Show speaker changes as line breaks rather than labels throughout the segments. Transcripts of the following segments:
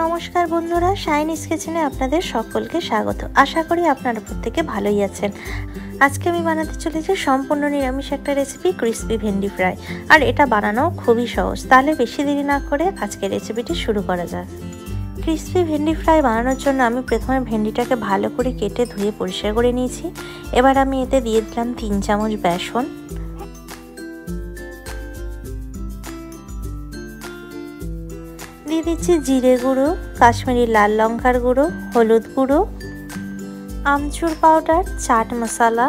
নমস্কার বন্ধুরা, শাইনিজ কিচেনে আপনাদের সকলকে স্বাগত। আশা করি আপনারা প্রত্যেকে ভালোই আছেন। আজকে আমি বানাতে চলেছি সম্পূর্ণ নিরামিষ একটা রেসিপি, ক্রিসপি ভেন্ডি ফ্রাই। আর এটা বানানো খুবই সহজ। তাহলে বেশি দেরি না করে আজকে রেসিপিটি শুরু করা যাক। ক্রিসপি ভেন্ডি ফ্রাই বানানোর জন্য আমি প্রথমে ভেন্ডিটাকে ভালো করে কেটে ধুয়ে পরিষ্কার করে নিয়েছি। এবার আমি এতে দিয়ে দিলাম 3 চামচ বেসন, দিয়ে দিচ্ছি জিরে গুঁড়ো, কাশ্মীরি লাল লঙ্কার গুঁড়ো, হলুদ গুঁড়ো, আমচুর পাউডার, চাট মশলা,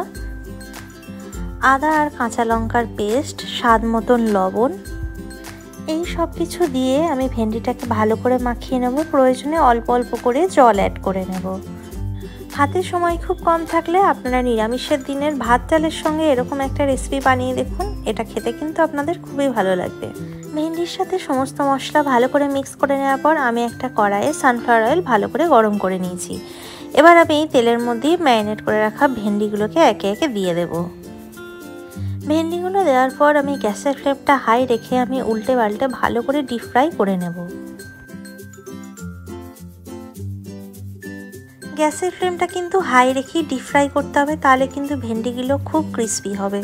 আদা আর কাঁচা লঙ্কার পেস্ট, স্বাদ মতন লবণ। এই সব কিছু দিয়ে আমি ভেন্ডিটাকে ভালো করে মাখিয়ে নেব। প্রয়োজনে অল্প অল্প করে জল অ্যাড করে নেব। হাতে সময় খুব কম থাকলে আপনারা নিরামিষের দিনের ভাত ডালের সঙ্গে এরকম একটা রেসিপি বানিয়ে দেখুন। এটা খেতে কিন্তু আপনাদের খুবই ভালো লাগবে। ভেন্ডির সাথে সমস্ত মশলা ভালো করে মিক্স করে নেওয়ার পর আমি একটা কড়াইয়ে সানফ্লাওয়ার অয়েল ভালো করে গরম করে নিয়েছি। এবার আমি এই তেলের মধ্যে ম্যারিনেট করে রাখা ভেন্ডিগুলোকে একে একে দিয়ে দেব। ভেন্ডিগুলো দেওয়ার পর আমি গ্যাসের ফ্লেমটা হাই রেখে আমি উল্টে পাল্টে ভালো করে ডিপ ফ্রাই করে নেব। গ্যাসের ফ্লেমটা কিন্তু হাই রেখেই ডিপ ফ্রাই করতে হবে, তাহলে কিন্তু ভেন্ডিগুলো খুব ক্রিস্পি হবে।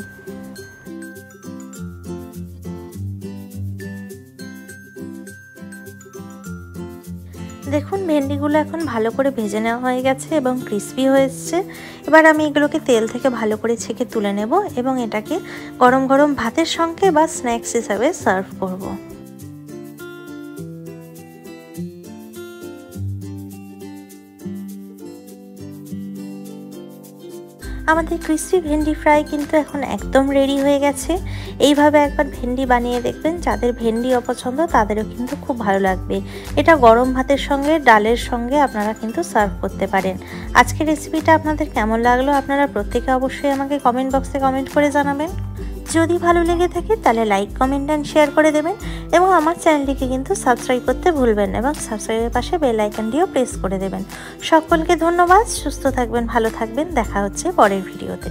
দেখুন ভেন্ডিগুলো এখন ভালো করে ভেজে নেওয়া হয়ে গেছে এবং ক্রিস্পি হয়ে এসছে। এবার আমি এগুলোকে তেল থেকে ভালো করে ছেঁকে তুলে নেব এবং এটাকে গরম গরম ভাতের সঙ্গে বা স্ন্যাক্স হিসাবে সার্ভ করব। আমাদের ক্রিসপি ভেন্ডি ফ্রাই কিন্তু এখন একদম রেডি হয়ে গেছে। এইভাবে একবার ভেন্ডি বানিয়ে দেখবেন, যাদের ভেন্ডি অপছন্দ তাদেরও কিন্তু খুব ভালো লাগবে। এটা গরম ভাতের সঙ্গে, ডালের সঙ্গে আপনারা কিন্তু সার্ভ করতে পারেন। আজকের রেসিপিটা আপনাদের কেমন লাগলো আপনারা প্রত্যেকে অবশ্যই আমাকে কমেন্ট বক্সে কমেন্ট করে জানাবেন। যদি ভালো লেগে থাকে তাহলে লাইক, কমেন্ট অ্যান্ড শেয়ার করে দেবেন এবং আমার চ্যানেলটিকে কিন্তু সাবস্ক্রাইব করতে ভুলবেন না এবং সাবস্ক্রাইবের পাশে বেল আইকনটিও প্রেস করে দেবেন। সকলকে ধন্যবাদ। সুস্থ থাকবেন, ভালো থাকবেন। দেখা হচ্ছে পরের ভিডিওতে।